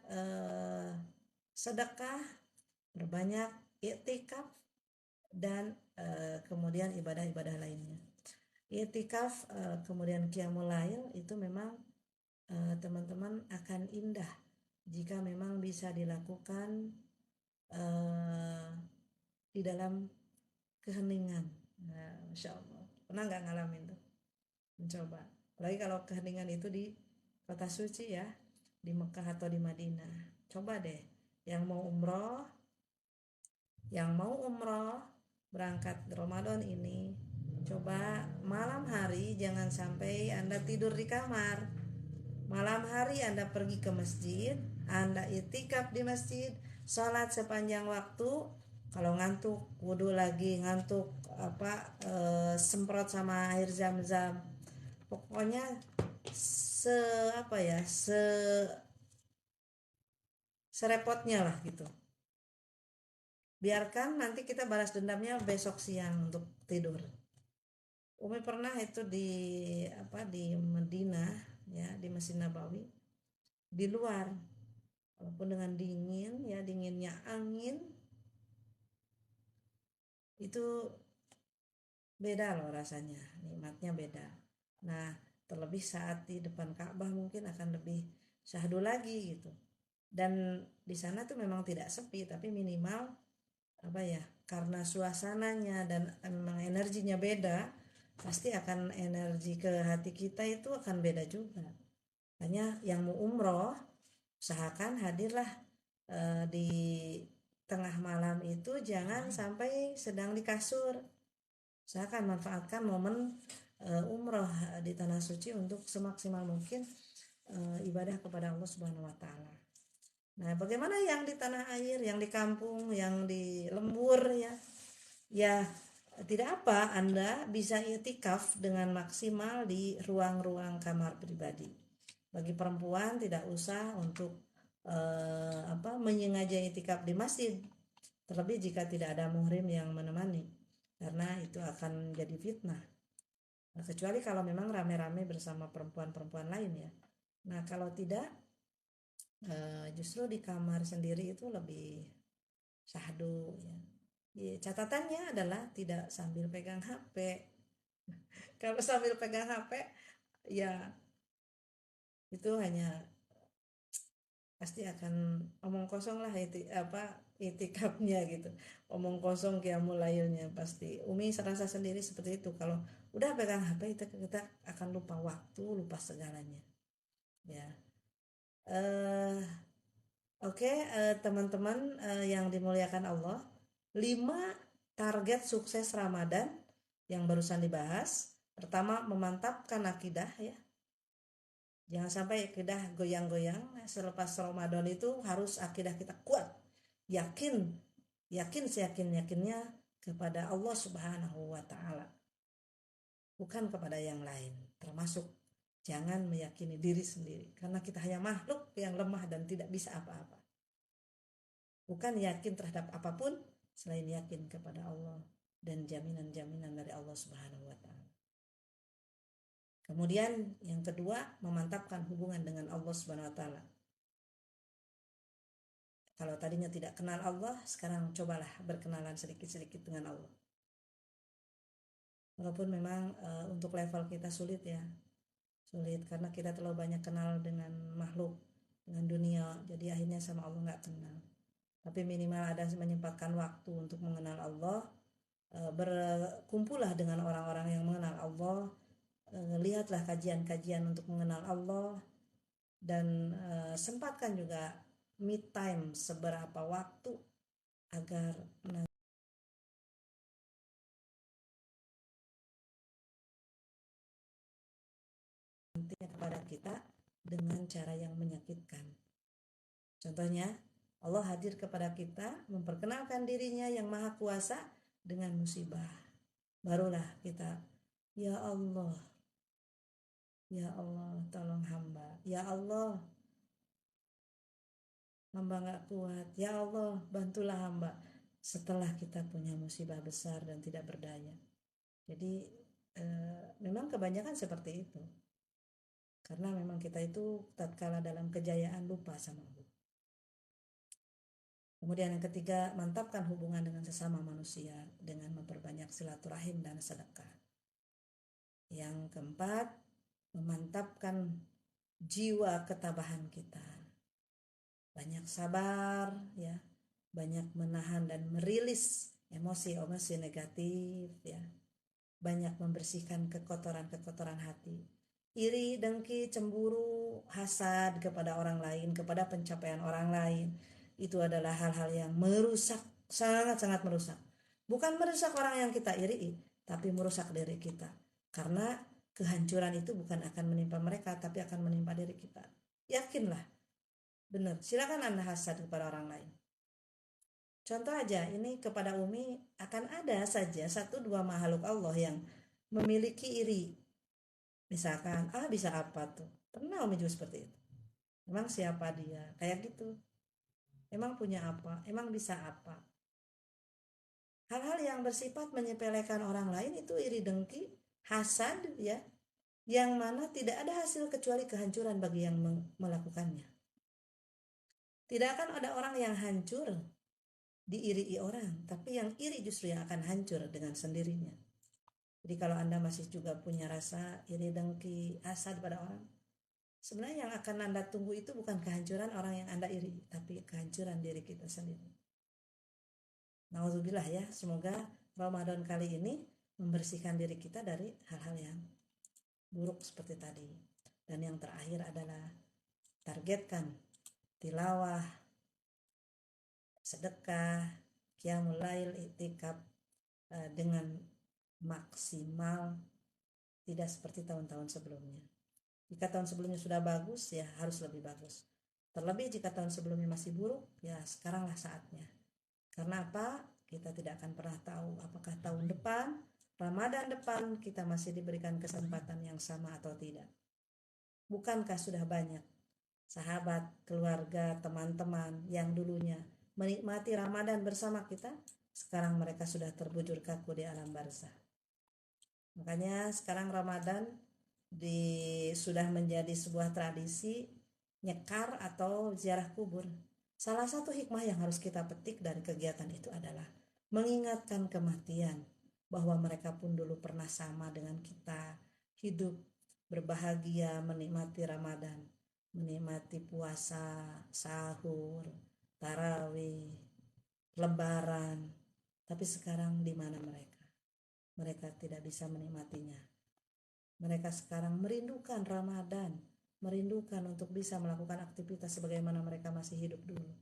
sedekah, perbanyak iktikaf, dan kemudian ibadah-ibadah lainnya. Iktikaf kemudian qiyamul lail itu memang teman-teman akan indah jika memang bisa dilakukan di dalam keheningan. Nah, Masya Allah, pernah nggak ngalamin tuh? Mencoba, apalagi kalau keheningan itu di kota suci ya, di Mekah atau di Madinah. Coba deh yang mau umroh, berangkat Ramadan ini, coba malam hari jangan sampai Anda tidur di kamar. Malam hari Anda pergi ke masjid, Anda itikaf di masjid, sholat sepanjang waktu. Kalau ngantuk, wudhu lagi, ngantuk semprot sama air zam-zam. Pokoknya se apa ya, serepotnya lah gitu. Biarkan nanti kita balas dendamnya besok siang untuk tidur. Umi pernah itu di Madinah ya, di Masjid Nabawi, di luar, walaupun dengan dingin ya, dinginnya angin itu beda loh rasanya, nikmatnya beda. Nah terlebih saat di depan Ka'bah mungkin akan lebih syahdu lagi gitu. Dan di sana tuh memang tidak sepi, tapi minimal apa ya, karena suasananya dan memang energinya beda, pasti akan energi ke hati kita itu akan beda juga. Hanya yang mau umroh usahakan hadirlah di tengah malam itu, jangan sampai sedang di kasur. Usahakan manfaatkan momen umroh di tanah suci untuk semaksimal mungkin ibadah kepada Allah Subhanahu wa taala. Nah, bagaimana yang di tanah air, yang di kampung, yang di lembur ya? Ya, tidak apa, Anda bisa itikaf dengan maksimal di ruang-ruang kamar pribadi. Bagi perempuan tidak usah untuk menyengaja itikaf di masjid, terlebih jika tidak ada muhrim yang menemani, karena itu akan jadi fitnah. Nah, kecuali kalau memang rame-rame bersama perempuan-perempuan lain ya. Nah, kalau tidak, justru di kamar sendiri itu lebih syahdu ya. Catatannya adalah tidak sambil pegang HP. Kalau sambil pegang HP ya itu hanya pasti akan omong kosong lah, itikafnya gitu, omong kosong qiyamul lailnya pasti. Umi serasa sendiri seperti itu, kalau udah pegang HP kita akan lupa waktu, lupa segalanya ya. eh Oke, teman-teman yang dimuliakan Allah, 5 target sukses Ramadan yang barusan dibahas. Pertama, memantapkan akidah ya. Jangan sampai akidah goyang-goyang. Selepas Ramadan itu harus akidah kita kuat. Yakin seyakin-yakinnya kepada Allah Subhanahu wa taala. Bukan kepada yang lain. Termasuk jangan meyakini diri sendiri, karena kita hanya makhluk yang lemah dan tidak bisa apa-apa. Bukan yakin terhadap apapun selain yakin kepada Allah dan jaminan-jaminan dari Allah Subhanahu wa taala. Kemudian yang kedua, memantapkan hubungan dengan Allah Subhanahu wa taala. Kalau tadinya tidak kenal Allah, sekarang cobalah berkenalan sedikit-sedikit dengan Allah. Walaupun memang untuk level kita sulit ya. Sulit karena kita terlalu banyak kenal dengan makhluk, dengan dunia, jadi akhirnya sama Allah nggak kenal. Tapi minimal ada menyempatkan waktu untuk mengenal Allah, berkumpullah dengan orang-orang yang mengenal Allah, lihatlah kajian-kajian untuk mengenal Allah, dan sempatkan juga me time seberapa waktu agar nantinya kepada kita dengan cara yang menyakitkan. Contohnya, Allah hadir kepada kita memperkenalkan dirinya yang maha kuasa dengan musibah. Barulah kita, ya Allah, ya Allah tolong hamba, ya Allah hamba gak kuat, ya Allah bantulah hamba. Setelah kita punya musibah besar dan tidak berdaya. Jadi memang kebanyakan seperti itu. Karena memang kita itu tatkala dalam kejayaan lupa sama Allah. Kemudian yang ketiga, mantapkan hubungan dengan sesama manusia dengan memperbanyak silaturahim dan sedekah. Yang keempat, memantapkan jiwa ketabahan kita. Banyak sabar ya, banyak menahan dan merilis emosi-emosi negatif ya. Banyak membersihkan kekotoran-kekotoran hati. Iri, dengki, cemburu, hasad kepada orang lain, kepada pencapaian orang lain, itu adalah hal-hal yang merusak, sangat-sangat merusak. Bukan merusak orang yang kita iri, tapi merusak diri kita. Karena kehancuran itu bukan akan menimpa mereka, tapi akan menimpa diri kita. Yakinlah, benar. Silakan Anda hasad kepada orang lain. Contoh aja, ini kepada Umi akan ada saja 1-2 makhluk Allah yang memiliki iri. Misalkan, bisa apa tuh? Pernah Umi juga seperti itu. Emang siapa dia? Kayak gitu. Emang punya apa? Emang bisa apa? Hal-hal yang bersifat menyepelekan orang lain itu iri dengki, hasad ya, yang mana tidak ada hasil kecuali kehancuran bagi yang melakukannya. Tidak akan ada orang yang hancur diirii orang, tapi yang iri justru yang akan hancur dengan sendirinya. Jadi kalau Anda masih juga punya rasa iri dengki, hasad pada orang, sebenarnya yang akan Anda tunggu itu bukan kehancuran orang yang Anda iri, tapi kehancuran diri kita sendiri. Nauzubillah ya, semoga Ramadan kali ini membersihkan diri kita dari hal-hal yang buruk seperti tadi. Dan yang terakhir adalah targetkan tilawah, sedekah, qiyamul lail, iktikaf dengan maksimal, tidak seperti tahun-tahun sebelumnya. Jika tahun sebelumnya sudah bagus, ya harus lebih bagus. Terlebih jika tahun sebelumnya masih buruk, ya sekaranglah saatnya. Karena apa? Kita tidak akan pernah tahu apakah tahun depan, Ramadan depan, kita masih diberikan kesempatan yang sama atau tidak. Bukankah sudah banyak sahabat, keluarga, teman-teman yang dulunya menikmati Ramadan bersama kita, sekarang mereka sudah terbujur kaku di alam barzah. Makanya sekarang Ramadan sudah menjadi sebuah tradisi nyekar atau ziarah kubur. Salah satu hikmah yang harus kita petik dari kegiatan itu adalah mengingatkan kematian, bahwa mereka pun dulu pernah sama dengan kita, hidup berbahagia menikmati Ramadan, menikmati puasa, sahur, tarawih, lebaran. Tapi sekarang di mana mereka? Mereka tidak bisa menikmatinya. Mereka sekarang merindukan Ramadan, merindukan untuk bisa melakukan aktivitas sebagaimana mereka masih hidup dulu.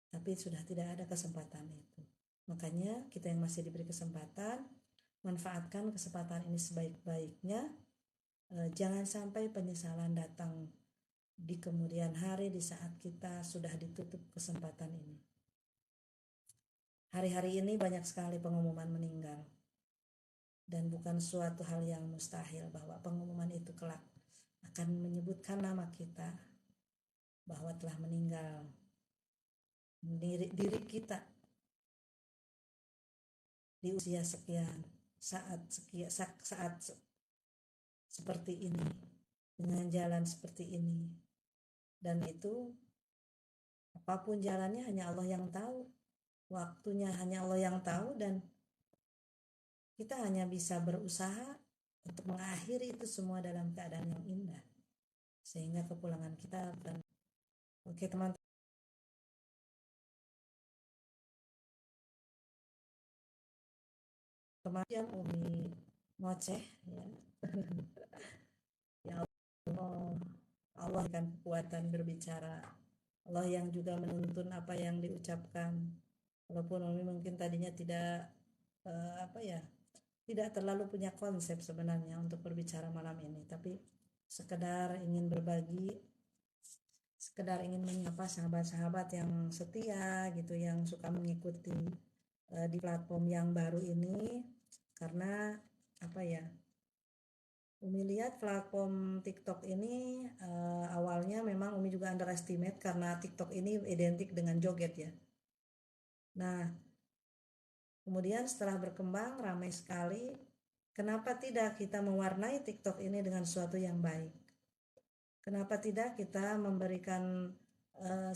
Tapi sudah tidak ada kesempatan itu. Makanya kita yang masih diberi kesempatan, manfaatkan kesempatan ini sebaik-baiknya. Jangan sampai penyesalan datang di kemudian hari di saat kita sudah ditutup kesempatan ini. Hari-hari ini banyak sekali pengumuman meninggal. Dan bukan suatu hal yang mustahil bahwa pengumuman itu kelak akan menyebutkan nama kita bahwa telah meninggal diri kita di usia sekian, saat seperti ini, dengan jalan seperti ini. Dan itu apapun jalannya hanya Allah yang tahu, waktunya hanya Allah yang tahu, dan kita hanya bisa berusaha untuk mengakhiri itu semua dalam keadaan yang indah sehingga kepulangan kita akan oke teman-teman yang Umi ngoceh ya. Ya Allah, Allah kan kekuatan berbicara, Allah yang juga menuntun apa yang diucapkan, walaupun Umi mungkin tadinya tidak apa ya, tidak terlalu punya konsep sebenarnya untuk berbicara malam ini, tapi sekedar ingin berbagi, sekedar ingin menyapa sahabat-sahabat yang setia gitu, yang suka mengikuti di platform yang baru ini. Karena apa ya, Umi lihat platform TikTok ini awalnya memang Umi juga underestimate karena TikTok ini identik dengan joget ya. Nah, kemudian setelah berkembang ramai sekali, kenapa tidak kita mewarnai TikTok ini dengan sesuatu yang baik? Kenapa tidak kita memberikan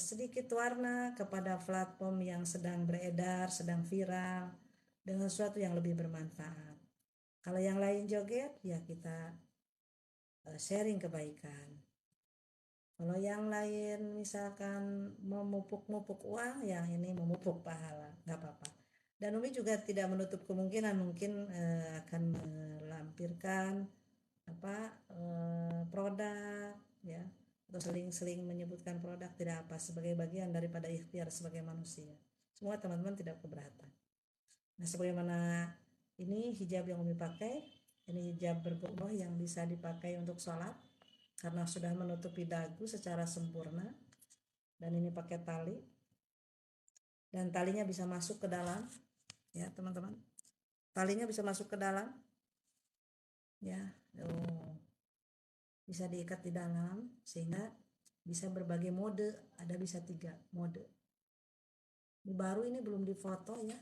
sedikit warna kepada platform yang sedang beredar, sedang viral, dengan sesuatu yang lebih bermanfaat. Kalau yang lain joget, ya kita sharing kebaikan. Kalau yang lain misalkan memupuk-mupuk uang, yang ini memupuk pahala, nggak apa-apa. Dan Umi juga tidak menutup kemungkinan mungkin akan melampirkan apa produk ya, atau seling-seling menyebutkan produk, tidak apa, sebagai bagian daripada ikhtiar sebagai manusia. Semua teman-teman tidak keberatan. Nah, sebagaimana ini hijab yang Umi pakai, ini hijab bergoboh yang bisa dipakai untuk sholat karena sudah menutupi dagu secara sempurna, dan ini pakai tali dan talinya bisa masuk ke dalam ya teman-teman, talinya bisa masuk ke dalam ya, bisa diikat di dalam sehingga bisa berbagai mode, ada bisa 3 mode. Ini baru, ini belum difoto ya,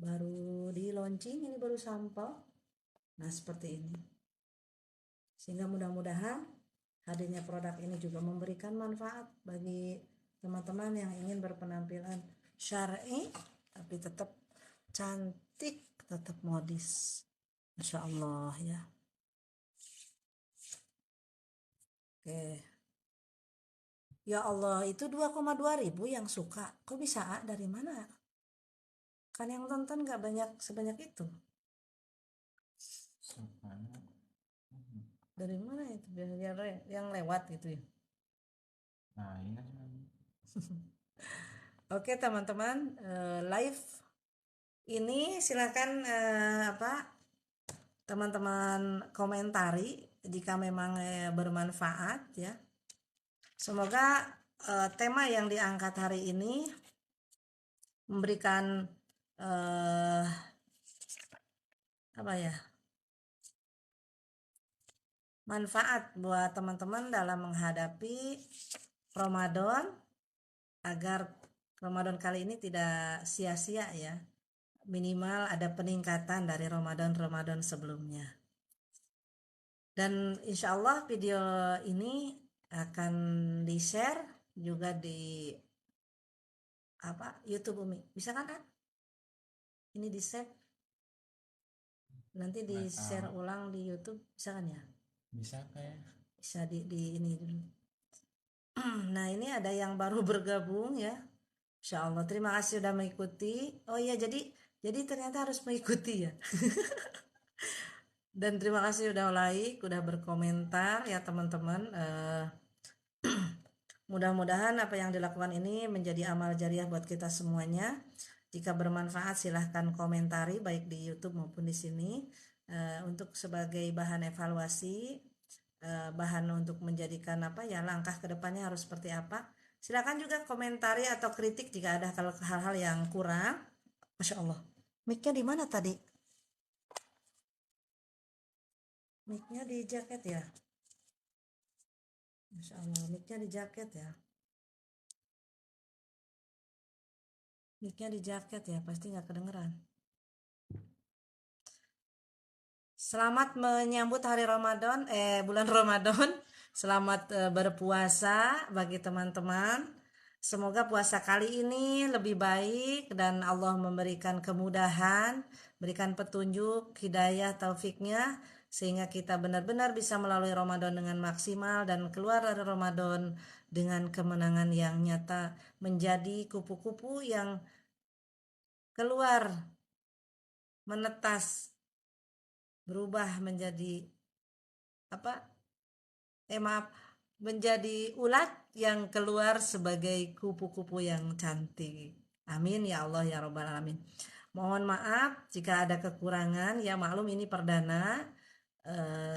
baru di launching, ini baru sampel. Nah seperti ini, sehingga mudah-mudahan hadirnya produk ini juga memberikan manfaat bagi teman-teman yang ingin berpenampilan syar'i tapi tetap cantik, tetap modis. Masya Allah ya. Oke. Ya Allah, itu 2,2 ribu yang suka. Kok bisa, dari mana? Kan yang tonton gak banyak sebanyak itu. Dari mana itu? Yang lewat gitu ya. Nah, ini Oke teman-teman, live ini silakan teman-teman komentari jika memang bermanfaat ya. Semoga tema yang diangkat hari ini memberikan apa ya, manfaat buat teman-teman dalam menghadapi Ramadan, agar Ramadan kali ini tidak sia-sia ya, minimal ada peningkatan dari Ramadan sebelumnya. Dan insya Allah video ini akan di-share juga di YouTube Umi. Bisa kan? Ini di-save, nanti di-share ulang di YouTube, bisa kan ya? Bisa kayak. Bisa di ini dulu. Nah, ini ada yang baru bergabung ya. Insya Allah, terima kasih sudah mengikuti. Oh iya, jadi ternyata harus mengikuti ya. Dan terima kasih udah like, udah berkomentar ya teman-teman. Mudah-mudahan apa yang dilakukan ini menjadi amal jariah buat kita semuanya. Jika bermanfaat silahkan komentari baik di YouTube maupun di sini, untuk sebagai bahan evaluasi, bahan untuk menjadikan langkah kedepannya harus seperti apa. Silakan juga komentari atau kritik jika ada kalau hal-hal yang kurang. Masya Allah, mic-nya di mana tadi? Mic-nya di jaket ya. Masya Allah, mic-nya di jaket ya. Mic-nya di jaket ya, pasti nggak kedengeran. Selamat menyambut hari Ramadan, bulan Ramadan. Selamat berpuasa bagi teman-teman. Semoga puasa kali ini lebih baik dan Allah memberikan kemudahan, berikan petunjuk, hidayah, taufiknya, sehingga kita benar-benar bisa melalui Ramadan dengan maksimal dan keluar dari Ramadan dengan kemenangan yang nyata, menjadi kupu-kupu yang keluar menetas, berubah menjadi apa? Maaf, menjadi ulat yang keluar sebagai kupu-kupu yang cantik. Amin ya Allah ya Rabbal Alamin. Mohon maaf jika ada kekurangan, ya maklum ini perdana.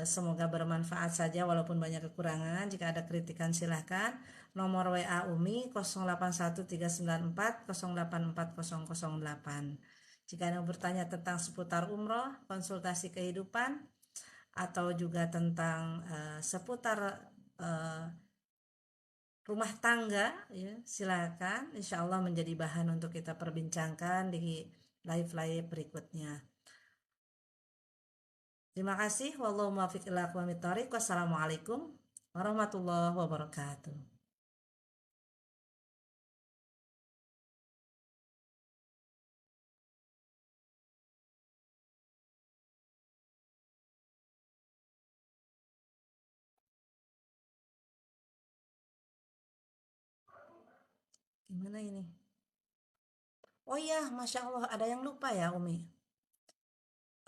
Semoga bermanfaat saja walaupun banyak kekurangan. Jika ada kritikan silahkan. Nomor WA Umi 081394 084008. Jika Anda bertanya tentang seputar umroh, konsultasi kehidupan, atau juga tentang seputar uh, rumah tangga, ya silakan. Insya Allah menjadi bahan untuk kita perbincangkan di live berikutnya. Terima kasih. Wallahu muwaffiq ila aqwamit thoriq. Wassalamualaikum warahmatullahi wabarakatuh. Gimana ini? Oh iya, Masya Allah, ada yang lupa ya Umi.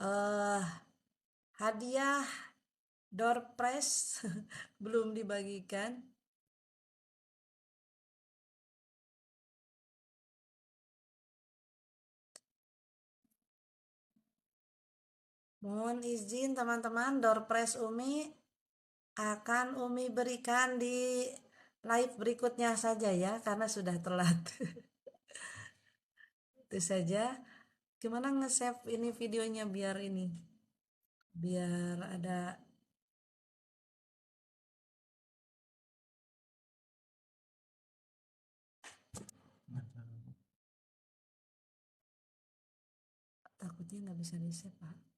eh Hadiah door prize belum dibagikan. Mohon izin teman-teman, door prize Umi akan Umi berikan di live berikutnya saja ya, karena sudah telat. Itu saja. Gimana nge-save ini videonya biar ada, takutnya nggak bisa di-save Pak.